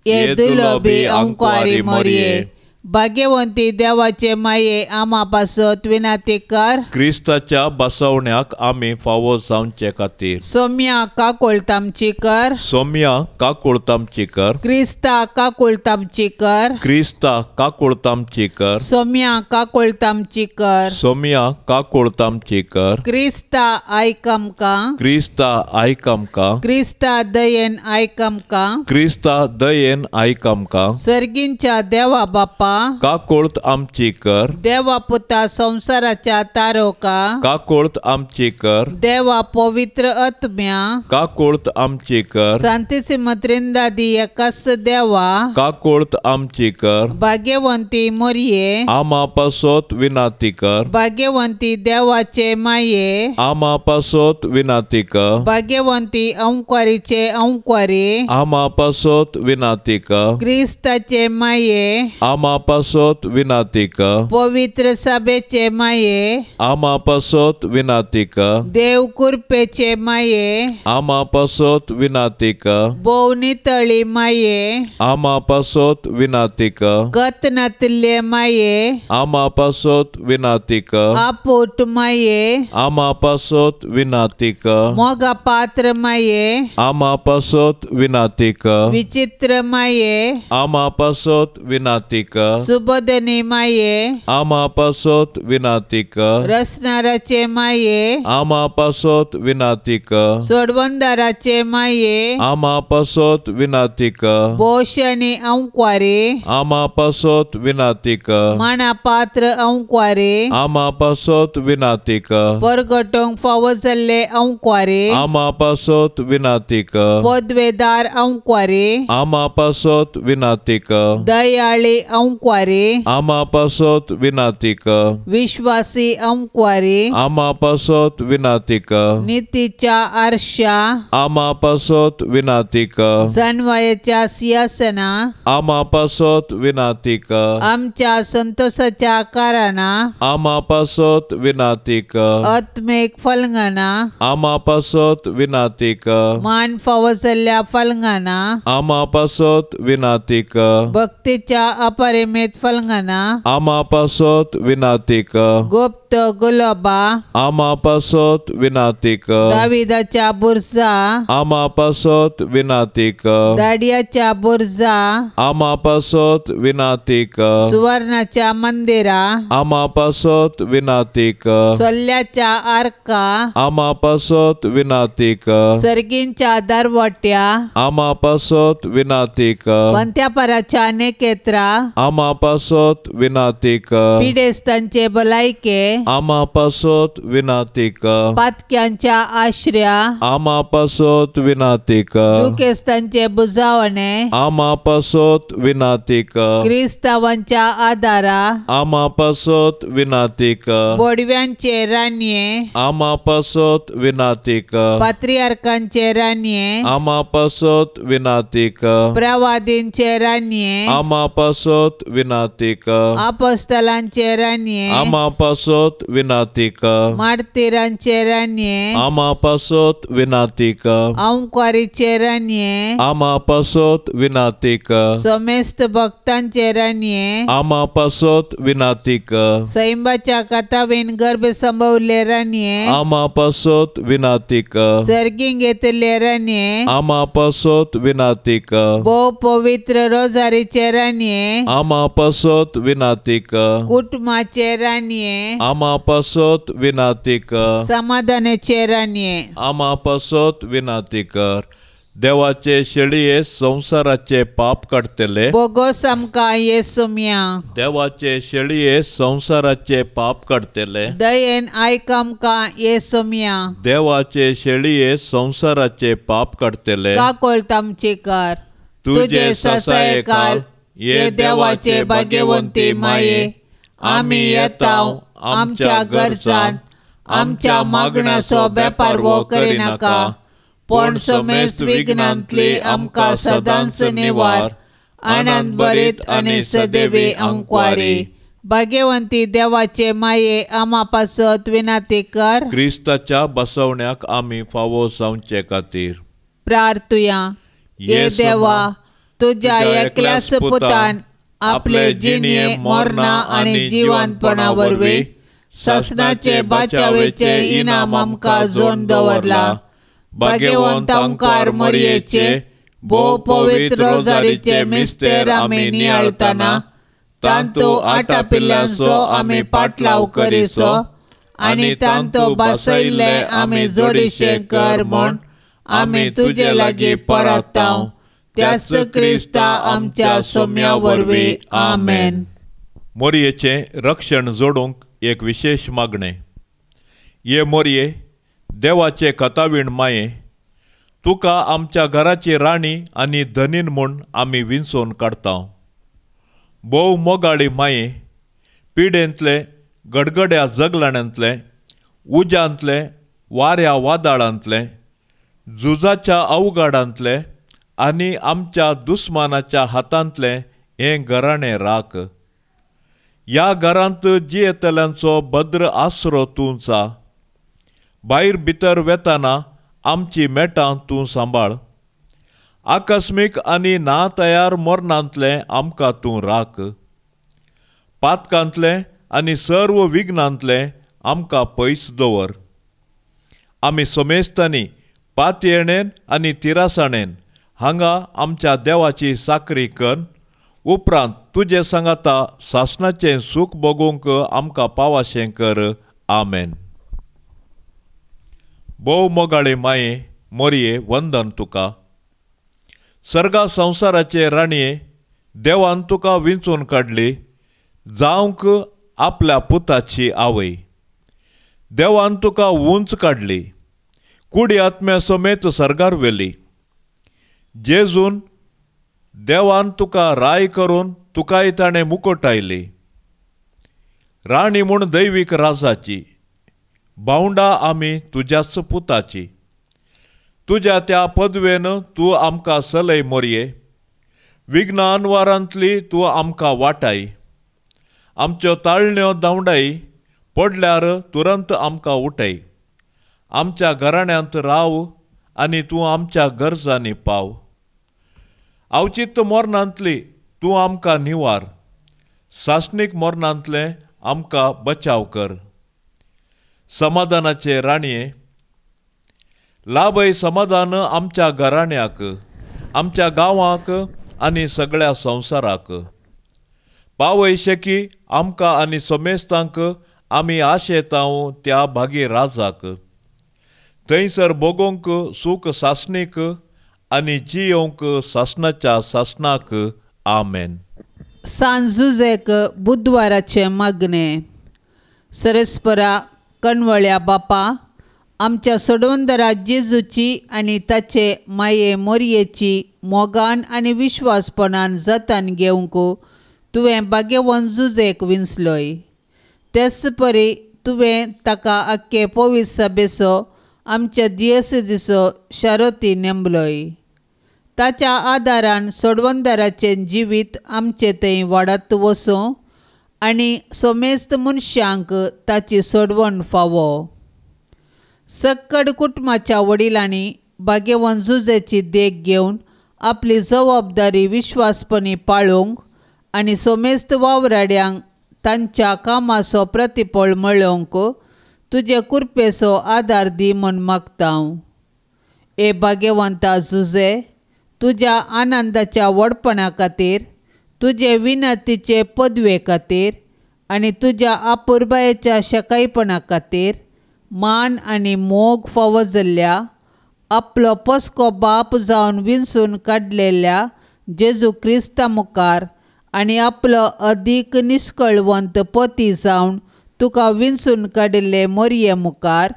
ए दुलोबी अंकुरी मोरये. भाग्यवंती देवाचे माये आम्हा पासत विनाती कर. क्रिस्ताच्या बसवण्याक आमी फावो जावचे खातीर सोम्या काकुळतामची कर. सोम्या काकुळतामची कर. क्रिस्ता काकुळतामची कर. क्रिस्ता काकुळतामची कर. सोम्या काकुळतामची कर. सोम्या काकुळतामची कर. क्रिस्ता आयकमका. क्रिस्ता आयकमका. क्रिस्ता दयेन आयकमका. क्रिस्ता दयेन आयकमका. सर्गींच्या देवा बापा काकोळत आमची कर देवा पुता संसाराच्या तारोका काकोळत आमची कर देवा पवित्र आत्म्या काकोळत आमची कर Santissima Trindade एकाच देवा काकोळत आमची कर भाग्यवंती मोरये आमापासोत विनाती कर भाग्यवंती देवाचे माये आमापासोत विनाती कर भाग्यवंती अंकारीचे अंकारी आमापासोत विनाती कर क्रिस्ताचे माये आमापासोत विनाती कर पवित्र सभेचे माये आमापासोत विनाती कर देव कृपेचे माये आमापासोत विनाती कर बोवनी तळी माये आमापासोत विनाती कर कतनातले माये आमापासोत विनाती कर आपोट माये आमापासोत विनाती कर मोगा पात्र माये आमापासोत विनाती कर विचित्र माये आमापासोत विनाती कर सुबोधनी माये आमापासोत विनाती कर रसनाराचे माये आमापासोत विनाती कर सोडवंदाराचे माये आमापासोत विनाती कर बोशनी अंकारे आमापासोत विनाती कर माना पात्र अंकारे आमापासोत विनाती कर परगटोंग फावजल्ले अंकारे आमापासोत विनाती कर पदवेदार अंकारे आमापासोत विनाती कर दयाळी अंकारे आमापासोत विनाती कर विश्वासी अंकारे आमापासोत विनाती कर नीतीच्या आरशा आमापासोत विनाती कर सन्वयाच्या सिंहासना आमापासोत विनाती कर आमच्या संतोषाच्या कारणा आमापासोत विनाती कर आत्मिक फलंगना आमापासोत विनाती कर मान फावजल्ल्या फलंगना आमापासोत विनाती कर भक्तीच्या अपरिमित फलंगना आमापासोत विनाती कर गुप्त गुलाबा आमापासोत विनाती कर दाविदाच्या बुरजा आमापासोत विनाती कर दाडियाच्या बुरजा आमापासोत विनाती कर सुवर्णाच्या मंदिरा आमापासोत विनाती कर सोल्ल्याच्या आर्का आमापासोत विनाती कर सर्गींच्या दरवट्या आमापासोत विनाती कर पंत्यापराच्या नेकेत्रा आमापासोत विनाती कर पिडेस्तांचे भलायके आमापासोत विनाती कर पातक्यांच्या आश्रया आमापासोत विनाती कर दुखेस्तांचे बुजावणे आमापासोत विनाती कर क्रिस्तावांच्या आदारा आमापासोत विनाती कर बोडव्यांचे रान्ये आमापासोत विनाती कर पात्रियार्कांचे रान्ये आमापासोत विनाती कर प्रवादींचे रान्ये आमापासोत विनाती कर अपोस्तलांचे रान्ये आमापासोत विनाती कर मार्तिरांचे रान्ये आमापासोत विनाती कर अंकारीचे रान्ये आमापासोत विनाती कर सोमेस्त भक्तांचे रान्ये आमापासोत विनाती कर सैंबाच्या कथावीन गर्भ संभवले रान्ये आमापासोत विनाती कर सर्गिंग येतले रान्ये आमापासोत विनाती कर बहु पवित्र रोजारीचे रान्ये आमापासोत विनाती कर कुटुंबाचे रान्ये आमापासोत विनाती कर समाधानाचे रान्ये आमापासोत विनाती कर देवाचे शेळये संसाराचे पाप काडतले बोगोस आमकां येसुम्या देवाचे शेळये संसाराचे पाप काडतले दयेन आयक आमकां येसुम्या देवाचे शेळये संसाराचे पाप काडतले काकोळत आमचे कर तुझे ससाये काल ये देवाचे भाग्यवंती माये आमी येताव आमच्या गरजान आमच्या मागण्याचो बेपार वो करिनाका पण समेस्त विघ्नांतली आमकां सदांच निवार आनंद बरीत आनी सदैवी अंकारे भाग्यवंती देवाचे माये आमा पासत विनाती कर क्रिस्ताच्या बसवण्याक आमी फावो जावचे खातीर प्रार्थुया ये देवा तुझ्या एकल्याच पुतान आपले जिणे मरणा आणि जिवंतपणा वरवीं ससनाचे बाचावेचे इनाम आमकां जोन दवरला भाग्यवंत ओंकार मरियेचे भोव पवित्र रोजारीचे मिस्तेर आमी नियाळतना तांतू आटा पिल्ल्यांचो आमी पाटलाव करिसो आनी तांतू बसयल्ले आमी जोडिशे कर म्हूण आमी तुजे लागीं परताव त्याच क्रिस्ता आमच्या सोम्या वरवीं आमेन. मोरयेचें रक्षण जोडूंक एक विशेष मागणें. ये मोरये, देवाचे कथावीण माये, तुका आमच्या घराची राणी आनी धनीन म्हूण आमी विंचून काडटा. भोव मोगाळी माये, पिडेंतले, गडगड्या जगलाण्यांतले, उज्यांतले, वाऱ्या वादळांतले, झुजाच्या अवघडांतले आनी आमच्या दुस्मानाच्या हातांतले हें घराणें राख. ह्या घरांत जियेतल्यांचो भद्र आसरो तूं चा. भायर भितर वेताना आमची मेटां तूं सांबाळ. आकस्मीक आनी ना तयार मरणांतले आमकां तूं राख. पातकांतले आनी सर्व विघ्नांतले आमकां पयस दवर. आमी सोमेस्तांनी पातयेणेन आनी तिरासाणेन हांगा आमच्या देवाची साकरी कर. उपरांत तुजे सांगाता सासणाचें सूख भोगूंक आमकां पावाशें कर. आमेन. भोव मोगाळे माये, मोरये, वंदन तुका. सर्गा संवसाराचे राणये, देवान तुका विंचून काडली, जावंक आपल्या पुताची आवय. देवान तुका उंच काडली, कुडी आत्म्या समेत सर्गार व्हेली. जेजून देवान तुका राय करून तुकाय ताणें मुकुट आयली. राणी म्हूण दैवीक राजाची, भावंडा आमी तुज्याच पुताची. तुज्या त्या पदवेन तूं आमकां सलय मोरये. विघ्न अनवारांतली तूं आमकां वाटाय. आमच्यो ताळण्यो धांवडाय, पडल्यार तुरंत आमकां उठय. आमच्या घराण्यांत राव आनी तूं आमच्या गरजांनी पाव. अवचित्त मरणांतली तूं आमकां निवार. सासणीक मरणांतले आमकां बचाव कर. समाधानाचे राणये, लाभय समाधान आमच्या घराण्याक, आमच्या गांवांक आनी सगळ्या संवसाराक. पावय शेकी आमकां आनी सोमेस्तांक आमी आशेतांव त्या भागी राजाक. थंयसर भोगोंक सूख सासणीक आनी जियोंक सासणाच्या सासणाक. आमेन. सांजुजेक बुधवाराचे मागणे. सरस्परा कणवळ्या बापा, आमच्या सोडवंदरा जेजूची आनी ताचे माये मोरयेची मोगान आनी विश्वासपणान जतन घेवंक तुवें भाग्यवन जुजेक विंचलोय. तेच परी तुवें ताका आख्खे पवित्र सभेचो आमच्या दियेसदीचो शारोती नेमलोय. ताच्या आदारान सोडवंदराचें जिवीत आमचे थंय वाडत वचूं आनी सोमेस्त मनशांक ताची सोडवण फावो. सक्कड कुटुंबाच्या वडिलांनी भाग्यवन जुजेची देख घेवन आपली जबाबदारी विश्वासपणी पाळूंक आनी सोमेस्त वावराड्यांक तांच्या कामाचो प्रतिफळ मेळोवंक तुजे कृपेचो आदार दी म्हूण मागतां. ए भाग्यवंता जुजे, तुज्या आनंदाच्या व्हडपणा खातीर, तुजे विनतीचे पदवे खातीर आनी तुज्या आपुरबायेच्या शेकायपणा खातीर मान आनी मोग फावो जाल्ल्या आपलो पस्को बाप जावन विंचून काडलेल्या जेजू क्रिस्ता मुखार आनी आपलो अदीक निश्कळवंत पती जावन तुका विंचून काडिल्ले मोरये मुखार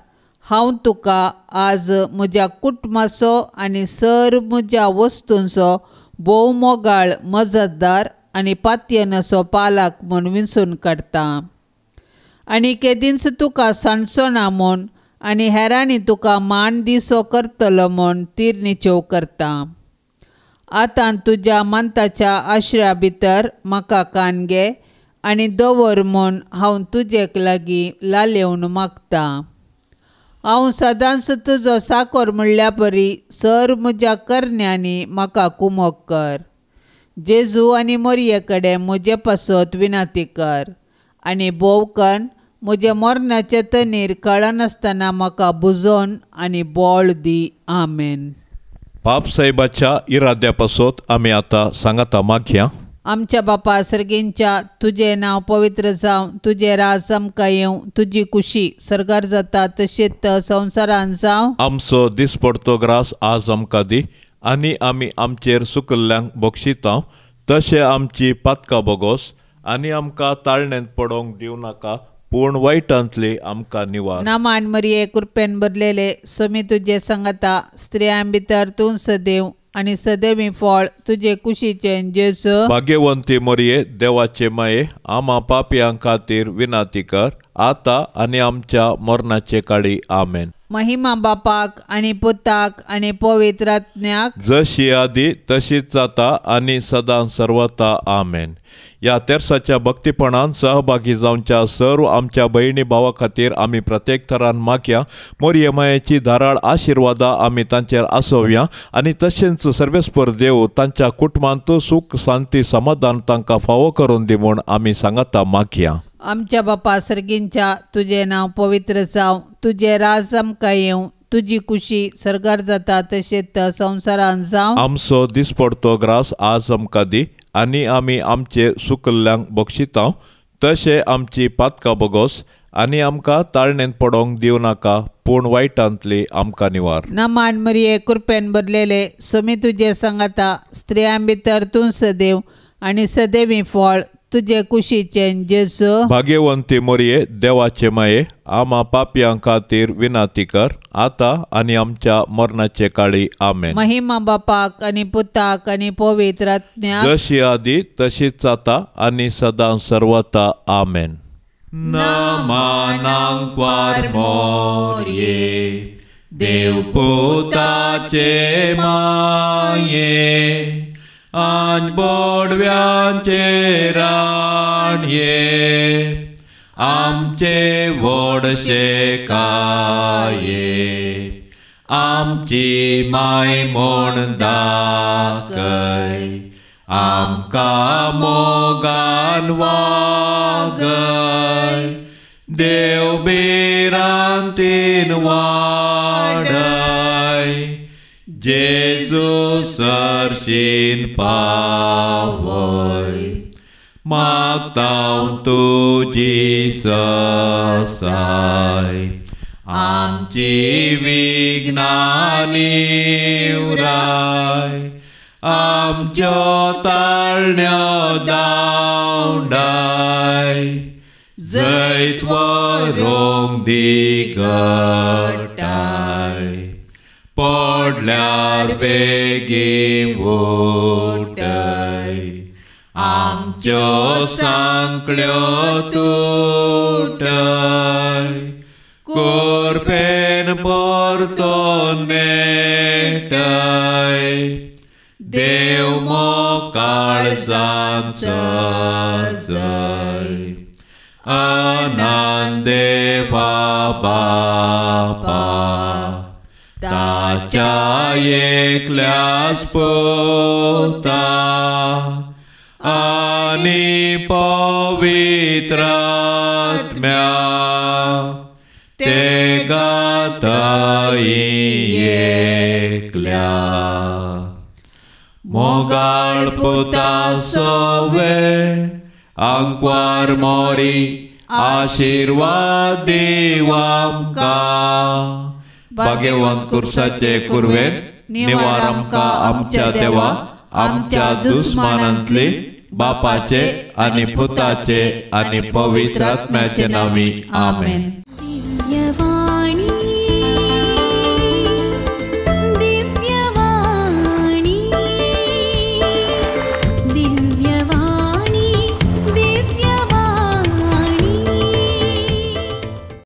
हांव तुका आज म्हज्या कुटुंबाचो आनी सर म्हज्या वस्तूंचो भोव मोगाळ मजतदार आनी पातयेनाचो पालक म्हूण विंचून काडटां. आनी केदींच तुका सांडचोना म्हूण आनी हेरांनी तुका मान दिसो करतलो म्हूण तिरनिच्यो करतां. आतां तुज्या मंताच्या आश्र्या भितर म्हाका कान घे आनी दवर म्हूण हांव तुजेक लागीं लालेवन मागतां. हांव सदांच तुजो साकोर म्हणल्या परी सर म्हज्या करण्यांनी म्हाका कुमोग कर. जेजू आनी मोरये कडेन म्हजे पासत विनंती कर आनी भोवकन म्हजे मरणाचे तनीर कळनासतना म्हाका बुजोवन आनी बोळ दी. आमेन. पाप साहेबाच्या इराद्या पासत आमी आतां सांगाता मागया. आमच्या बापा सर्गेंच्या, तुजें नांव पवित्र जावं, तुजें राज आमकां येवं, तुजी खुशी सर्गार जाता तशेंच संवसारांत जावं. आमचो दिसपडतो ग्रास आज आमकां दी आनी आमी आमचेर सुकल्ल्यांक बक्षितांव तशें आमची पातकां बोगोस आनी आमकां ताळणेंत पडोंक दिवं नाका, पूण वायटांतली आमकां निवार. नामान मरिये कृपेन भरलेले सोमी तुजे संगता स्त्रियां भितर तूं सदैव आनी सदैवी फळ तुजे कुशीचे जेसू. भाग्यवंती मरिये देवाचे माये, आम्हा पापयां खातीर विनाती कर, आता आनी आमच्या मरणाचे काळी. आमेन. महिमा बापाक आनी पुताक आनी पवित्र आत्म्याक, जशी आदी तशीच जाता आनी सदां सर्वता. आमेन. ह्या तेर्साच्या भक्तीपणान सहभागी जावच्या सर्व आमच्या भयणी भावा खातीर आमी प्रत्येक थरान मागया. मोरये मायेची धाराळ आशिर्वादां आमी तांचेर आसोवया आनी तशेंच सर्वेस्पर देव तांच्या कुटुंबांत सुख शांती समाधान तांकां फावो करून दी म्हूण आमी सांगता मागया. आमच्या बापा सर्गींच्या तुझे नांव पवित्र जावं, तुझे राज आमकां येवं, तुजी खुशी सरकार जाता तशेंच संवसारान जावं. आमचो दिसपडतो ग्रास आज आमकां दी आनी आमी आमचे सुकल्ल्यांक बक्षितांव, तशें आमची पातकां बोगोस आनी आमकां ताळणेंत पडोंक दिवं नाका, पूण वायटांतली आमकां निवार. नामान मरिये कृपेन भरलेले सोमी तुजे संगता स्त्रियां भितर तूं सदैव आनी सदैवी फळ तुजे कुशीचे जेसू. भाग्यवंती मरिये देवाचे माये, आम्हा पापयां खातीर विनाती कर, आता आनी आमच्या मरणाचे काळी. आमेन. महिमा बापाक आनी पुताक आनी पवित्र आत्म्याक, जशी आदी तशीच जाता आनी सदां सर्वता. आमेन. नमानांक वार मोरये, देव पुताचे माये, आन बोडव्यांचे राणये, आमचे व्हडशे काये, आमची माय म्हूण दाखय, आमकां मोगान वागय, देव बिरांतीन वाडय, जेजू सरशीन पावय, मागतां तुजी ससाय, आमची विघ्नां निवराय, आमच्यो ताळण्यो दावडाय, जैत वरोंक दिगटाय, पडल्यार बेगीन उठय, आमच्यो सांकळ्यो तुटय, कोरपेन परतोन नेटय, देव मोकाळजान सजय, आनंदे बापा, ताच्या एकल्याच पुता आनी पवित्र आत्म्या, ते गातय एकल्या. मोगाळ पुता सोवे, आंकवार मोरी आशीर्वाद दीव आमकां, भाग्यवंत कुर्साचे कुरवेन निवार आमकां आमच्या देवा, आमच्या दुस्मानांतली बापाचे आनी पुताचे आनी पवित्र आत्म्याचे नांवी. आमेन.